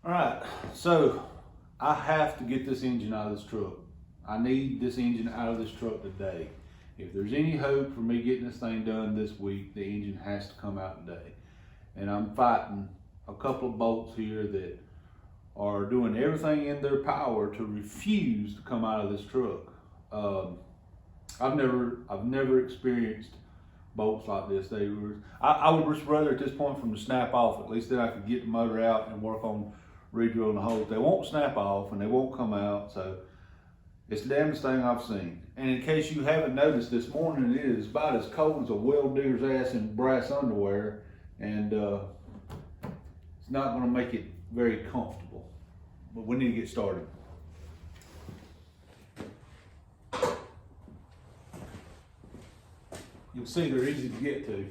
All right, so I have to get this engine out of this truck. I need this engine out of this truck today. If there's any hope for me getting this thing done this week, the engine has to come out today. And I'm fighting a couple of bolts here that are doing everything in their power to refuse to come out of this truck. I've never experienced bolts like this. I would just rather at this point from the snap off. At least then I could get the motor out and work on redrilling the holes. They won't snap off and they won't come out, so it's the damnedest thing I've seen. And in case you haven't noticed, this morning it is about as cold as a well digger's ass in brass underwear, and it's not going to make it very comfortable. But we need to get started. You'll see they're easy to get to.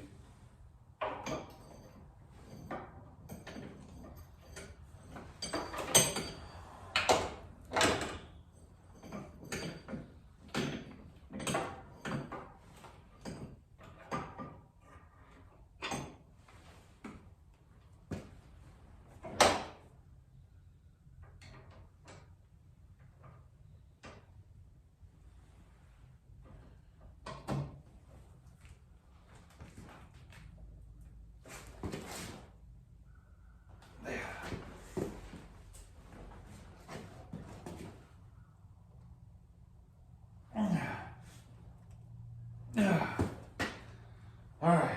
All right.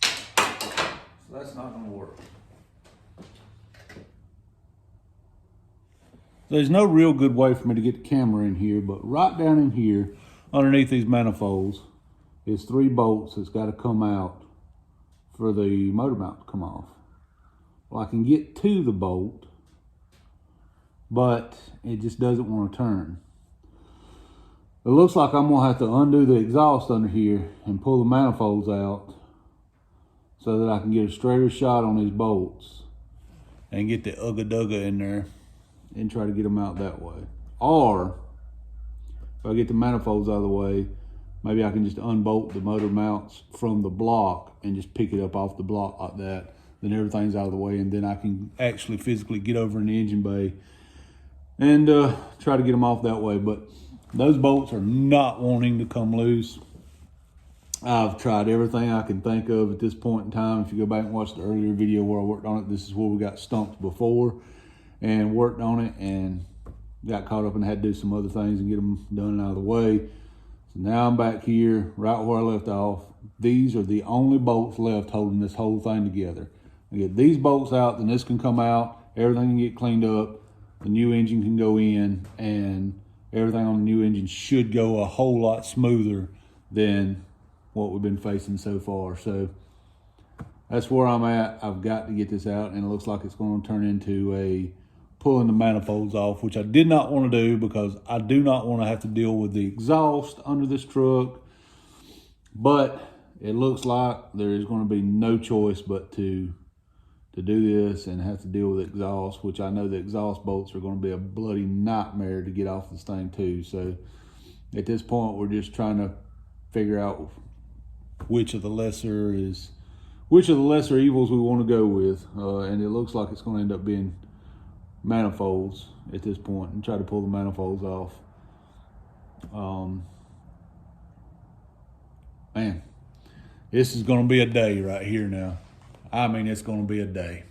So that's not going to work. There's no real good way for me to get the camera in here, but right down in here, underneath these manifolds, is 3 bolts that's got to come out for the motor mount to come off. Well, I can get to the bolt, but it just doesn't want to turn. It looks like I'm gonna have to undo the exhaust under here and pull the manifolds out so that I can get a straighter shot on these bolts and get the ugga dugga in there and try to get them out that way. Or if I get the manifolds out of the way, maybe I can just unbolt the motor mounts from the block and just pick it up off the block like that. Then everything's out of the way, and then I can actually physically get over in the engine bay and try to get them off that way. But those bolts are not wanting to come loose. I've tried everything I can think of at this point in time. If you go back and watch the earlier video where I worked on it, this is where we got stumped before and worked on it and got caught up and had to do some other things and get them done and out of the way. So now I'm back here right where I left off. These are the only bolts left holding this whole thing together. I get these bolts out, then this can come out, everything can get cleaned up, the new engine can go in, and everything on the new engine should go a whole lot smoother than what we've been facing so far. So that's where I'm at. I've got to get this out, and it looks like it's going to turn into a pulling the manifolds off, which I did not want to do because I do not want to have to deal with the exhaust under this truck. But it looks like there is going to be no choice but to do this and have to deal with the exhaust, which I know the exhaust bolts are going to be a bloody nightmare to get off this thing too. So at this point, we're just trying to figure out which of the lesser evils we want to go with. And it looks like it's going to end up being manifolds at this point, and try to pull the manifolds off. Man, this is going to be a day right here now. I mean, it's going to be a day.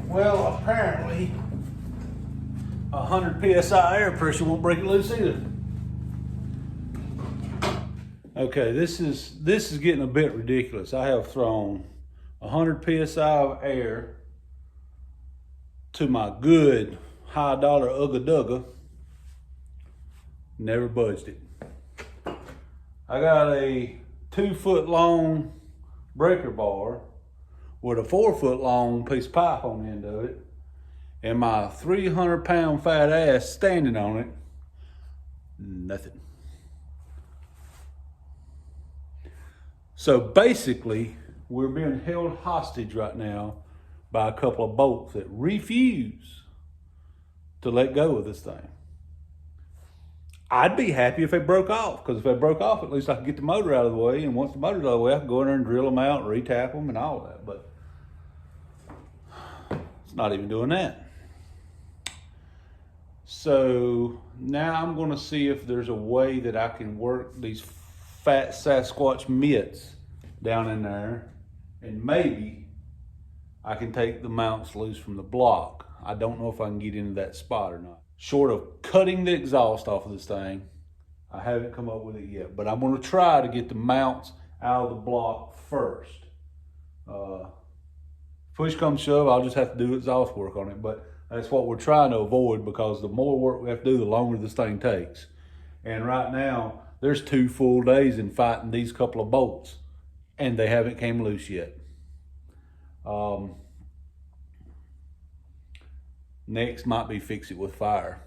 Well, apparently 100 psi air pressure won't break it loose either. Okay, this is getting a bit ridiculous. I have thrown 100 psi of air to my good high dollar Ugga Dugga. Never budged it. I got a 2-foot long breaker bar with a 4-foot long piece of pipe on the end of it, and my 300-pound fat ass standing on it, nothing. So basically, we're being held hostage right now by a couple of bolts that refuse to let go of this thing. I'd be happy if they broke off, because if they broke off, at least I could get the motor out of the way, and once the motor's out of the way, I can go in there and drill them out, and retap them, and all that. But it's not even doing that. So now I'm going to see if there's a way that I can work these fat Sasquatch mitts down in there, and maybe I can take the mounts loose from the block. I don't know if I can get into that spot or not. Short of cutting the exhaust off of this thing, I haven't come up with it yet, but I'm going to try to get the mounts out of the block first. Push comes shove, I'll just have to do exhaust work on it, but that's what we're trying to avoid, because the more work we have to do, the longer this thing takes. And right now, there's 2 full days in fighting these couple of bolts, and they haven't came loose yet. Next might be fix it with fire.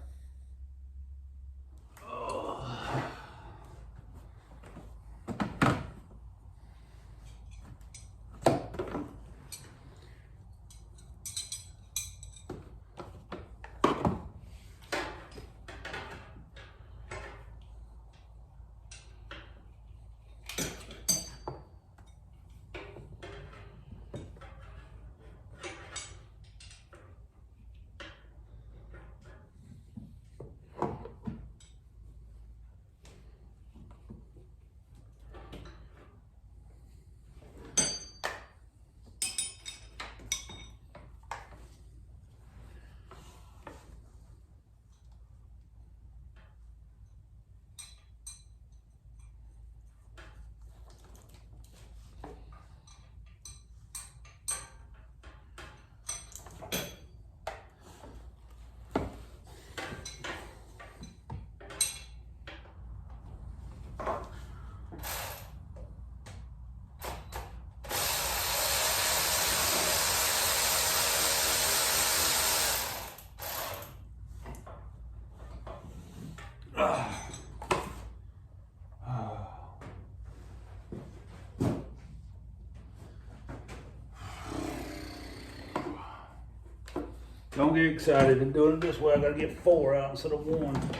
Don't get excited. I'm doing it this way. I gotta get 4 out instead of 1.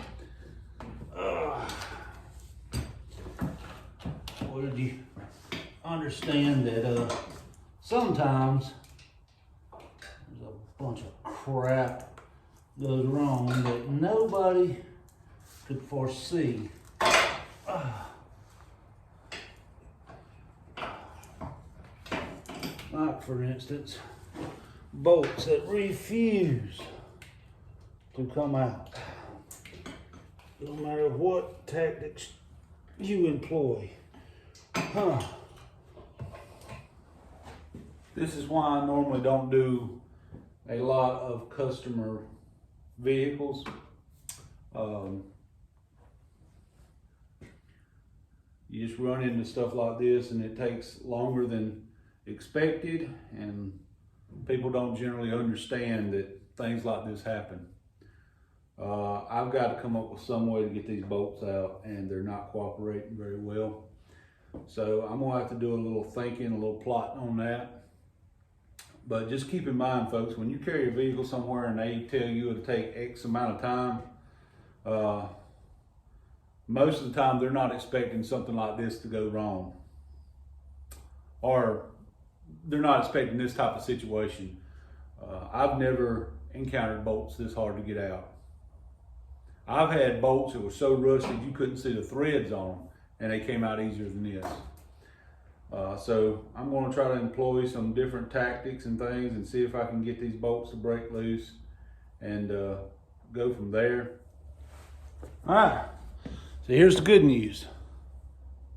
Well, did you understand that sometimes there's a bunch of crap goes wrong that nobody could foresee. Like, for instance, bolts that refuse to come out. No matter what tactics you employ. This is why I normally don't do a lot of customer vehicles. You just run into stuff like this and it takes longer than expected, and people don't generally understand that things like this happen. I've got to come up with some way to get these bolts out, and they're not cooperating very well. So I'm gonna have to do a little thinking, a little plotting on that. But just keep in mind, folks, when you carry a vehicle somewhere and they tell you it'll take X amount of time, most of the time they're not expecting something like this to go wrong. Or they're not expecting this type of situation. I've never encountered bolts this hard to get out. I've had bolts that were so rusted you couldn't see the threads on them, and they came out easier than this. So I'm going to try to employ some different tactics and things and see if I can get these bolts to break loose and go from there. All right, so here's the good news.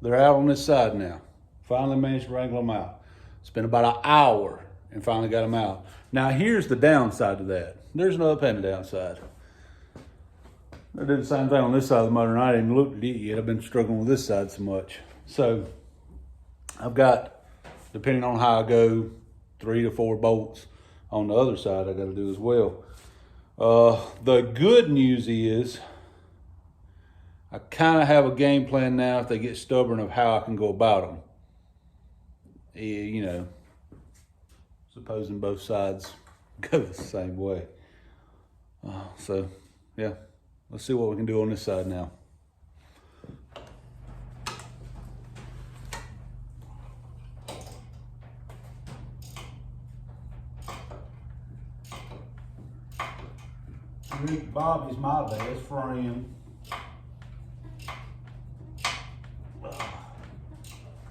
They're out on this side now. Finally managed to wrangle them out. Spent about an hour and finally got them out. Now here's the downside to that. There's no up and a downside. I did the same thing on this side of the motor, and I didn't even look at it yet. I've been struggling with this side so much. So I've got, depending on how I go, 3 to 4 bolts on the other side I got to do as well. The good news is I kind of have a game plan now if they get stubborn of how I can go about them. You know, supposing both sides go the same way. So, yeah, let's see what we can do on this side now. Rick Bobby's my best friend.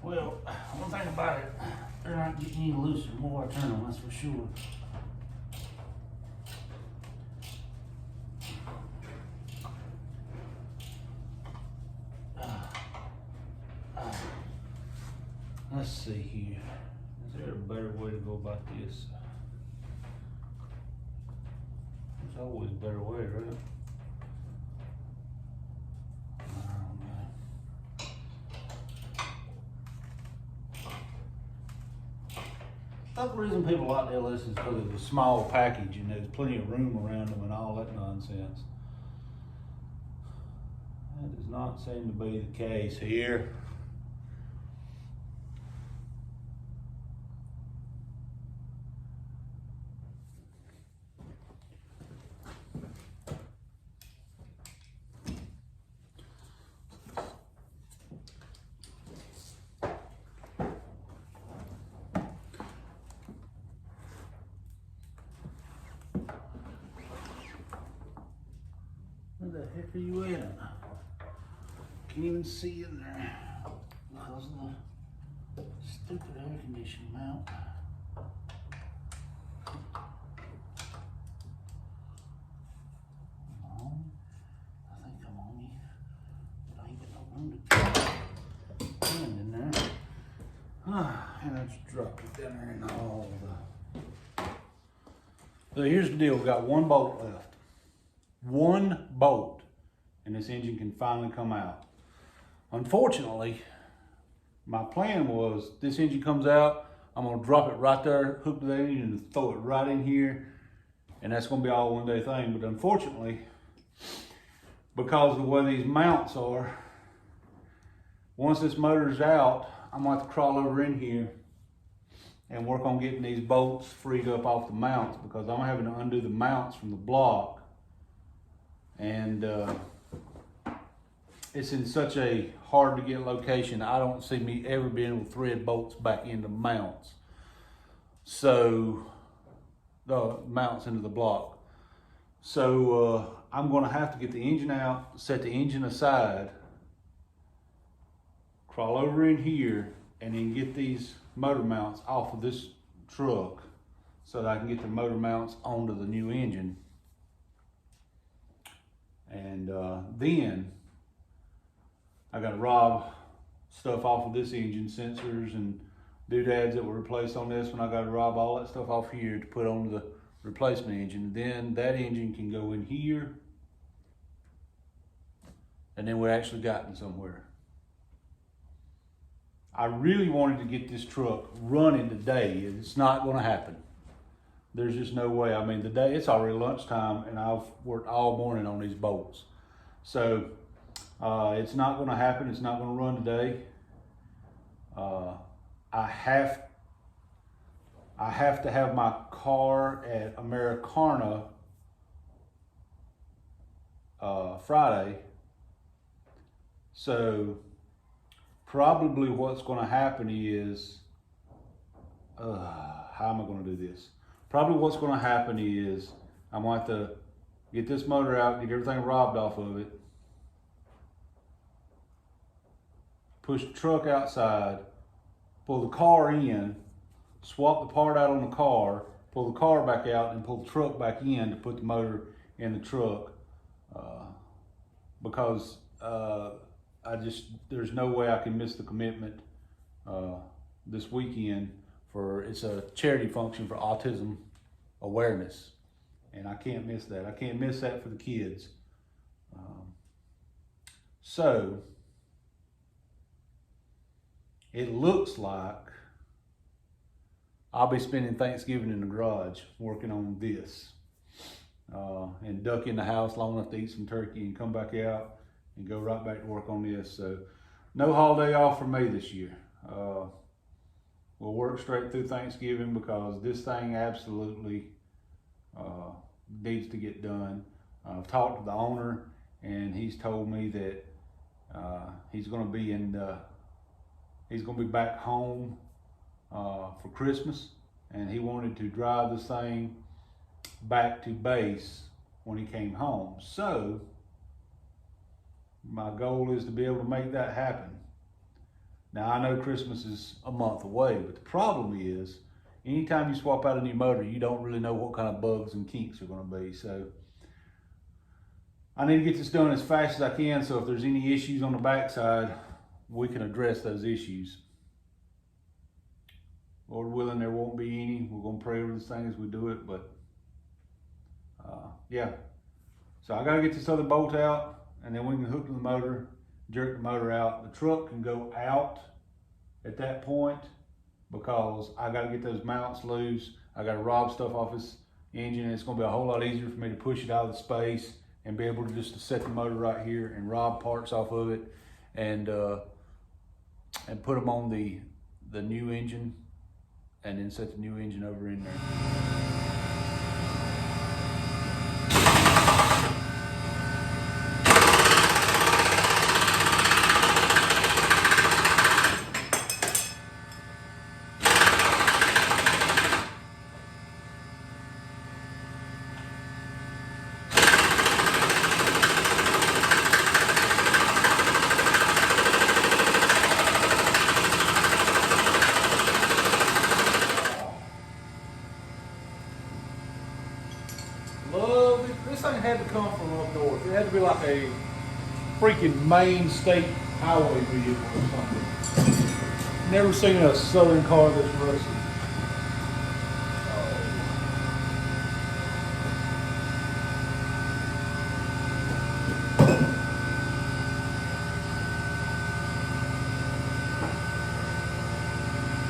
Well, one thing about it, they're not getting any looser the more I turn them, that's for sure. Let's see here. Is there a better way to go about this? There's always a better way, right? I think the reason people like the LS is because of the small package and there's plenty of room around them and all that nonsense. That does not seem to be the case here. Where the heck are you at? Can't even see in there because of the stupid air conditioning mount. I think I'm on you. But I ain't got no room to stand in there. And I just dropped it down there and all the. So here's the deal, we've got one bolt left. One bolt, and this engine can finally come out. Unfortunately, my plan was this engine comes out, I'm gonna drop it right there, hook to that engine and throw it right in here, and that's gonna be all one day thing. But unfortunately, because of the way these mounts are, once this motor's out, I'm gonna have to crawl over in here and work on getting these bolts freed up off the mounts, because I'm having to undo the mounts from the block. And it's in such a hard to get location, I don't see me ever being able to thread bolts back into mounts. So, the mounts into the block. So I'm gonna have to get the engine out, set the engine aside, crawl over in here, and then get these motor mounts off of this truck so that I can get the motor mounts onto the new engine. And then I got to rob stuff off of this engine, sensors and doodads that were replaced on this one. I got to rob all that stuff off here to put on the replacement engine. Then that engine can go in here, and then we're actually gotten somewhere. I really wanted to get this truck running today. It's not going to happen. There's just no way. I mean, today it's already lunchtime and I've worked all morning on these bolts. So it's not going to happen. It's not going to run today. I have to have my car at Americana Friday. So probably what's going to happen is, how am I going to do this? Probably what's going to happen is I'm going to have to get this motor out, get everything robbed off of it, push the truck outside, pull the car in, swap the part out on the car, pull the car back out, and pull the truck back in to put the motor in the truck. Because there's no way I can miss the commitment this weekend. It's a charity function for autism awareness, and I can't miss that. I can't miss that for the kids. So it looks like I'll be spending Thanksgiving in the garage working on this. And duck in the house long enough to eat some turkey and come back out and go right back to work on this. So no holiday off for me this year. We'll work straight through Thanksgiving because this thing absolutely needs to get done. I've talked to the owner and he's told me that he's going to be back home for Christmas, and he wanted to drive this thing back to base when he came home. So my goal is to be able to make that happen. Now I know Christmas is a month away, but the problem is anytime you swap out a new motor, you don't really know what kind of bugs and kinks are going to be. So I need to get this done as fast as I can, so if there's any issues on the backside, we can address those issues. Lord willing, there won't be any. We're going to pray over this thing as we do it, but yeah. So I got to get this other bolt out, and then we can hook to the motor, jerk the motor out. The truck can go out at that point because I got to get those mounts loose. I got to rob stuff off this engine, and it's going to be a whole lot easier for me to push it out of the space and be able to just set the motor right here and rob parts off of it and put them on the new engine, and then set the new engine over in there. This thing had to come from up north. It had to be like a freaking main state highway vehicle or something. Never seen a southern car that's rusty.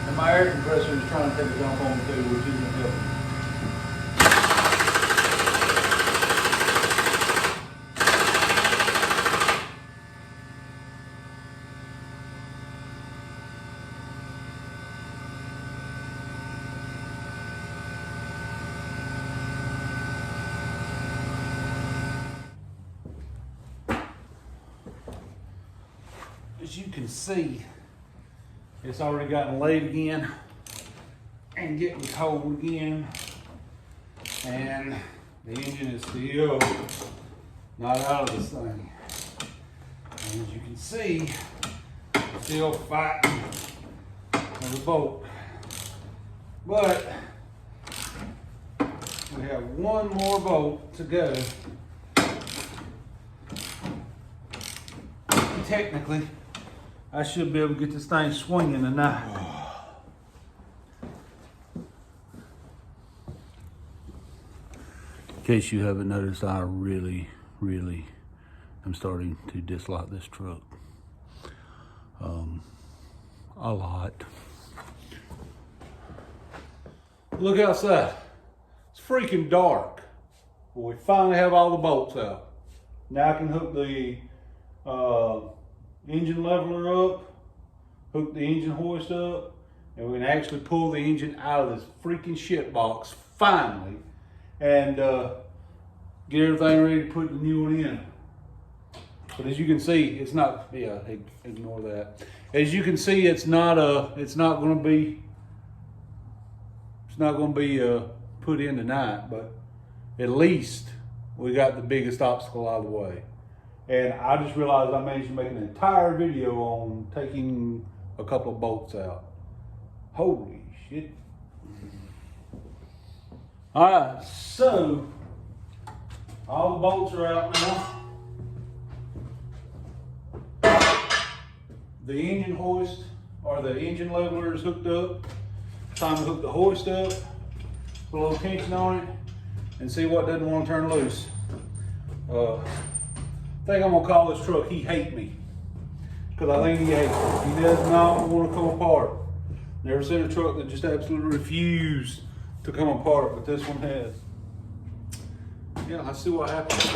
And my air compressor is trying to take a dump on me too, which isn't helping. As you can see, it's already gotten late again and getting cold again, and the engine is still not out of this thing. And as you can see, it's still fighting with the bolt. But we have one more bolt to go. Technically, I should be able to get this thing swinging tonight. In case you haven't noticed, I really am starting to dislike this truck. A lot. Look outside. It's freaking dark. Well, we finally have all the bolts out. Now I can hook the engine leveler up, hook the engine hoist up, and we can actually pull the engine out of this freaking shit box finally, and get everything ready to put the new one in. But as you can see, it's not. Yeah, ignore that. As you can see, it's not going to be put in tonight. But at least we got the biggest obstacle out of the way. And I just realized I managed to make an entire video on taking a couple of bolts out. Holy shit. All right, so all the bolts are out now. The engine hoist or the engine leveler is hooked up. Time to hook the hoist up, put a little tension on it, and see what doesn't want to turn loose. I think I'm gonna call this truck He Hate Me. because I think he hates it. He does not want to come apart. Never seen a truck that just absolutely refused to come apart, but this one has. Yeah, let's see what happens.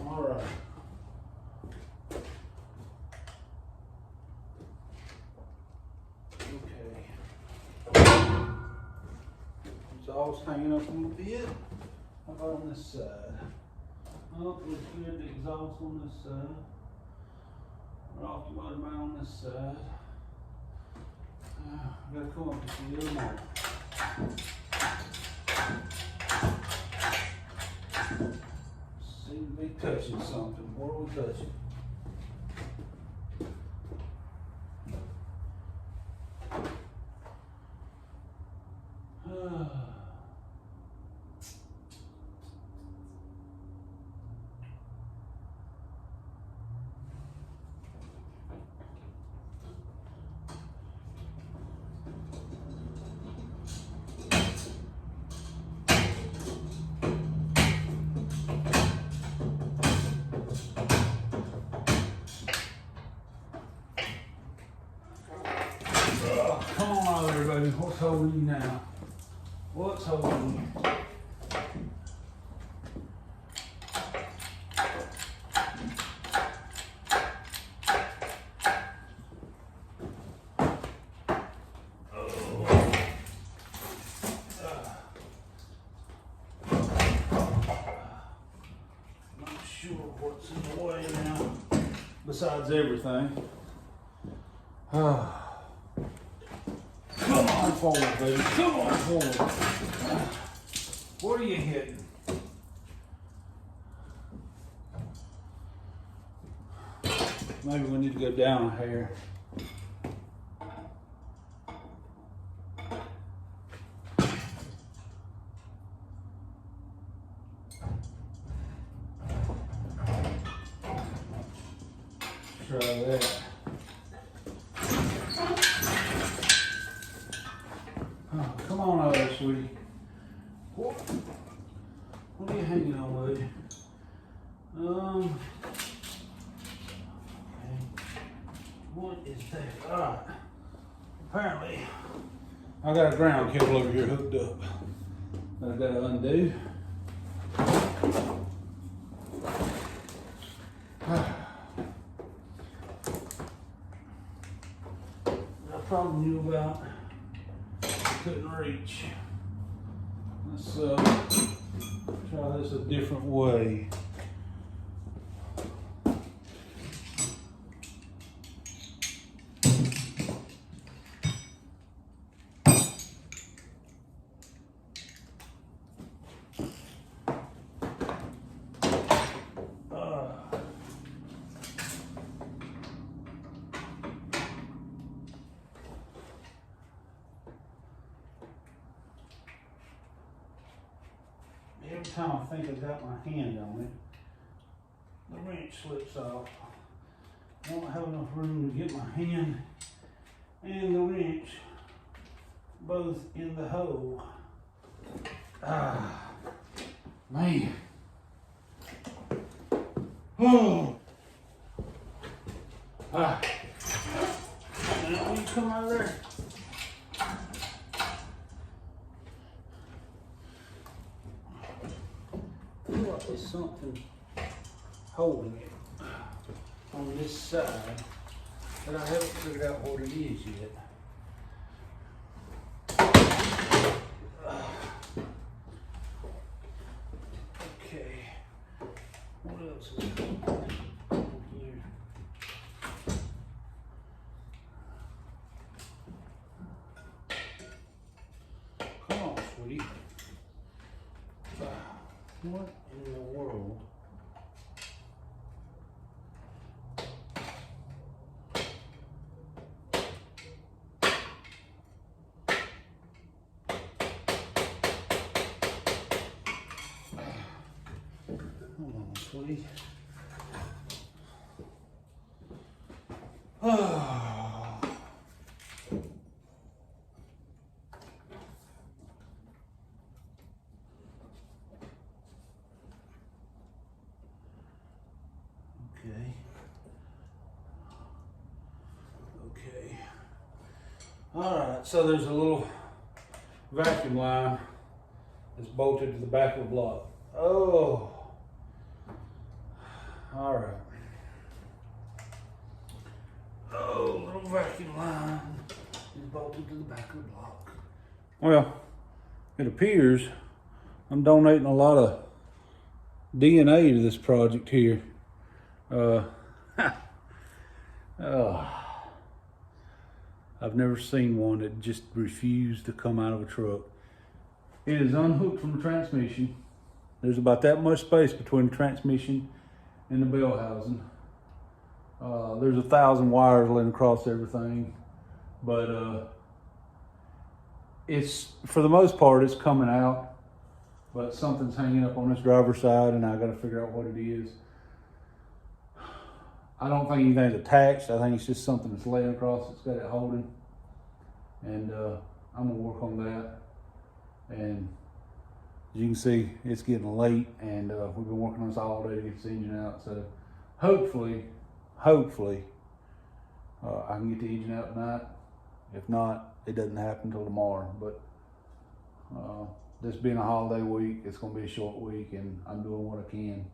All right. Exhaust hanging up a little bit. How about on this side? Oh, looks good. The exhaust on this side. We're off the motor mount on this side. Gotta come up with a little more. Seem to be touching something. What are we touching? Come on out there, baby. What's holding you now? What's holding you? Not sure what's in the way now, besides everything. Come on forward, baby. Come on forward. What are you hitting? Maybe we need to go down a hair. Try that. Oh, come on out there, sweetie. What are you hanging on, lady? Okay. What is that? Alright. Apparently, I got a ground cable over here hooked up that I gotta undo. I probably knew about. Couldn't reach. Let's try this a different way. Every time I think I've got my hand on it, the wrench slips off. I don't have enough room to get my hand and the wrench both in the hole. Man. Oh. Now when you come out of there, there's something holding it on this side, but I haven't figured out what it is yet. Okay, what else is here? sweet. What in the world? Hold on, sweetie. Oh. Okay. Okay. All right, so there's a little vacuum line that's bolted to the back of the block. Oh. All right. Oh, little vacuum line is bolted to the back of the block. Well, it appears I'm donating a lot of DNA to this project here. I've never seen one that just refused to come out of a truck. It is unhooked from the transmission. There's about that much space between the transmission and the bell housing. There's 1,000 wires laying across everything, but it's, for the most part, it's coming out, but something's hanging up on this driver's side and I gotta figure out what it is. I don't think anything's attached. I think it's just something that's laying across that's got it holding. And I'm gonna work on that. And as you can see, it's getting late and we've been working on this all day to get this engine out. So hopefully, I can get the engine out tonight. If not, it doesn't happen until tomorrow. But this being a holiday week, it's gonna be a short week and I'm doing what I can.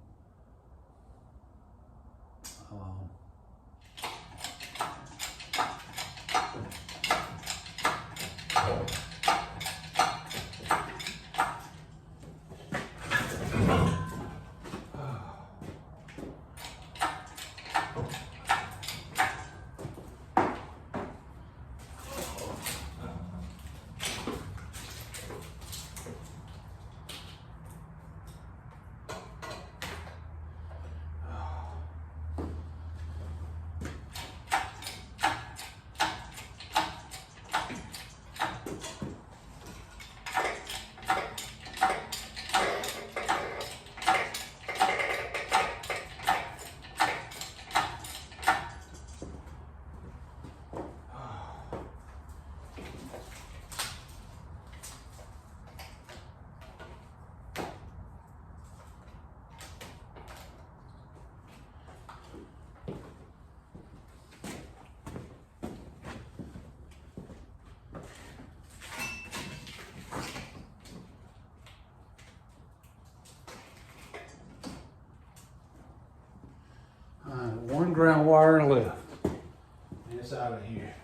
One ground wire left. And it's out of here.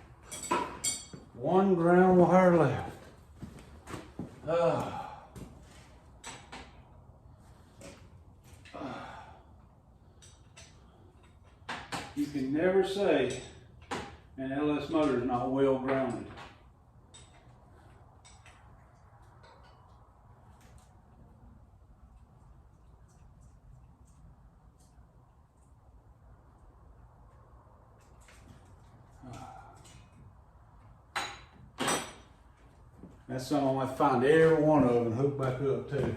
One ground wire left. You can never say an LS motor is not well grounded. That's something I'm going to find every one of them and hook back up too.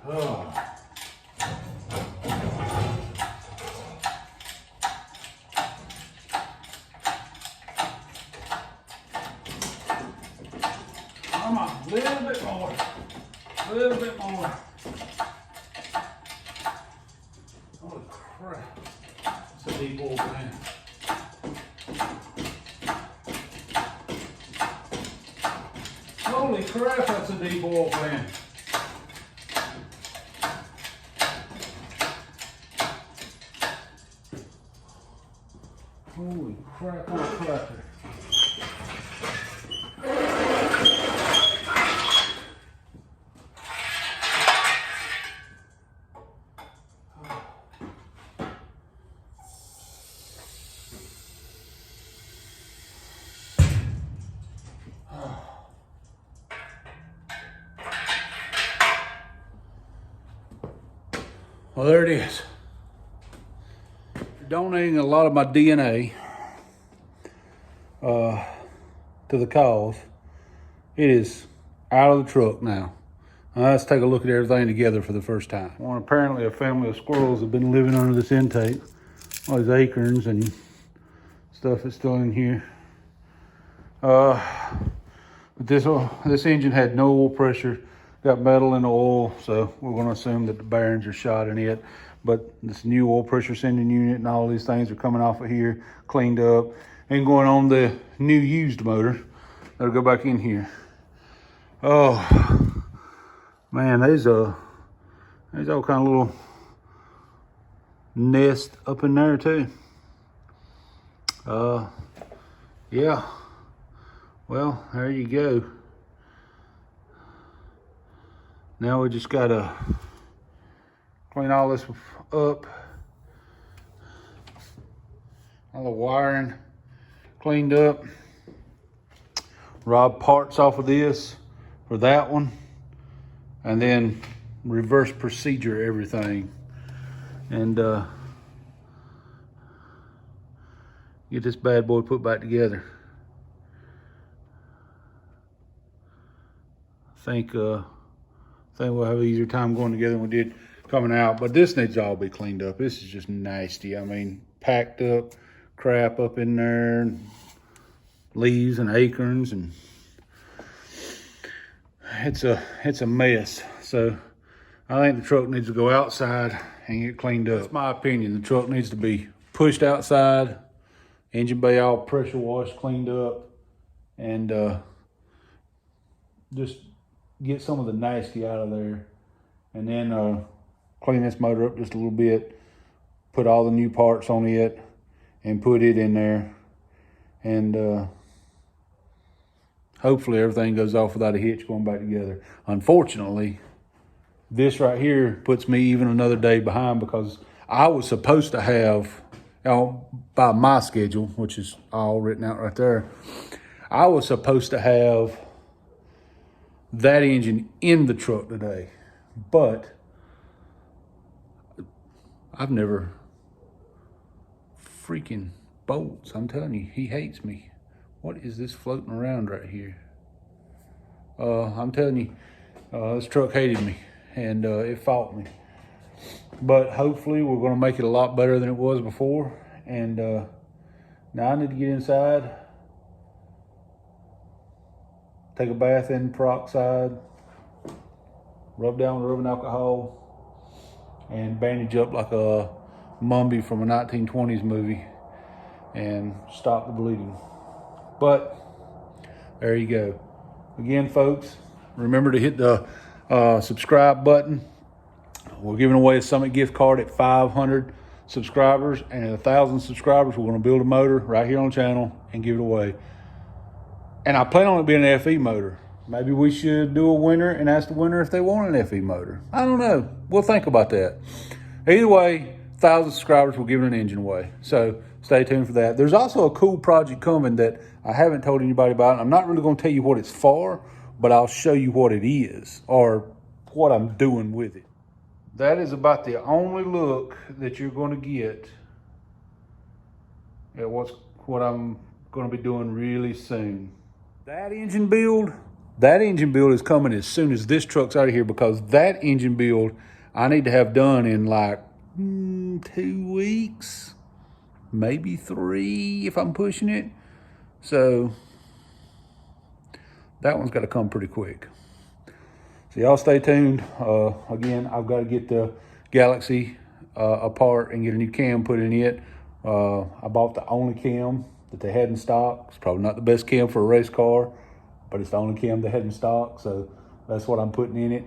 Oh. Come on, a little bit more. A little bit more. Holy crap. It's a deep oil pan. Holy crap, that's a deep oil pan. Holy crap, what a cracker. Well, there it is. Donating a lot of my DNA to the cause. It is out of the truck now. Let's take a look at everything together for the first time. Well, apparently a family of squirrels have been living under this intake. All these acorns and stuff is still in here. But this engine had no oil pressure, got metal in the oil, so we're going to assume that the bearings are shot in it. But this new oil pressure sending unit and all these things are coming off of here, cleaned up, and going on the new used motor. That'll go back in here. Oh man, there's all kind of little nest up in there too. Yeah. Well, there you go. Now we just gotta clean all this up. All the wiring cleaned up. Rob parts off of this for that one. And then reverse procedure everything. And get this bad boy put back together. I think we'll have an easier time going together than we did coming out. But this needs to all be cleaned up. This is just nasty. I mean, packed up crap up in there, and leaves and acorns, and it's a mess. So I think the truck needs to go outside and get cleaned up. That's my opinion. The truck needs to be pushed outside, engine bay all pressure washed, cleaned up, and just get some of the nasty out of there, and then clean this motor up just a little bit, put all the new parts on it, and put it in there, and hopefully everything goes off without a hitch going back together. Unfortunately, this right here puts me even another day behind, because I was supposed to have, by my schedule, which is all written out right there, I was supposed to have that engine in the truck today. But I've never freaking bolts. I'm telling you, he hates me. What is this floating around right here? I'm telling you, this truck hated me, and it fought me. But hopefully we're going to make it a lot better than it was before. And now I need to get inside, take a bath in peroxide, rub down with rubbing alcohol, and bandage up like a mummy from a 1920s movie, and stop the bleeding. But there you go. Again, folks, remember to hit the subscribe button. We're giving away a Summit gift card at 500 subscribers, and at 1,000 subscribers, we're going to build a motor right here on the channel and give it away. And I plan on it being an FE motor. Maybe we should do a winner and ask the winner if they want an FE motor. I don't know. We'll think about that. Either way, 1,000 subscribers, we're giving an engine away. So stay tuned for that. There's also a cool project coming that I haven't told anybody about. I'm not really going to tell you what it's for, but I'll show you what it is, or what I'm doing with it. That is about the only look that you're going to get at what I'm going to be doing really soon. That engine build is coming as soon as this truck's out of here, because that engine build I need to have done in like 2 weeks, maybe 3 if I'm pushing it. So that one's got to come pretty quick. So y'all stay tuned. Again, I've got to get the Galaxy apart and get a new cam put in it. I bought the only cam that they had in stock. It's probably not the best cam for a race car, but it's the only cam they had in stock. So that's what I'm putting in it.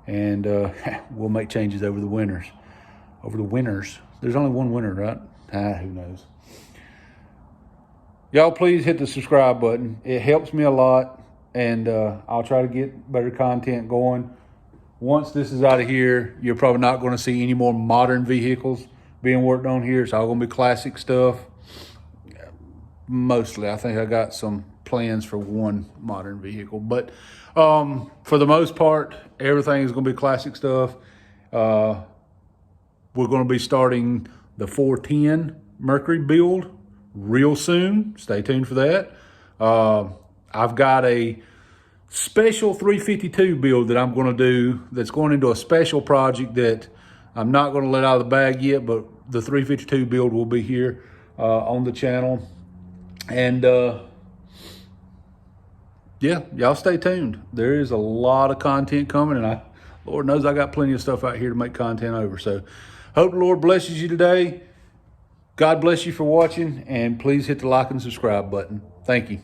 And we'll make changes over the winters. There's only one winter, right? Who knows? Y'all please hit the subscribe button. It helps me a lot. And I'll try to get better content going. Once this is out of here, you're probably not going to see any more modern vehicles being worked on here. It's all going to be classic stuff. Mostly, I think I got some plans for one modern vehicle. But for the most part, everything is going to be classic stuff. we're going to be starting the 410 Mercury build real soon. Stay tuned for that. I've got a special 352 build that I'm going to do that's going into a special project that I'm not going to let out of the bag yet, but the 352 build will be here on the channel. And yeah, y'all stay tuned. There is a lot of content coming, and Lord knows I got plenty of stuff out here to make content over. So hope the Lord blesses you today. God bless you for watching, and please hit the like and subscribe button. Thank you.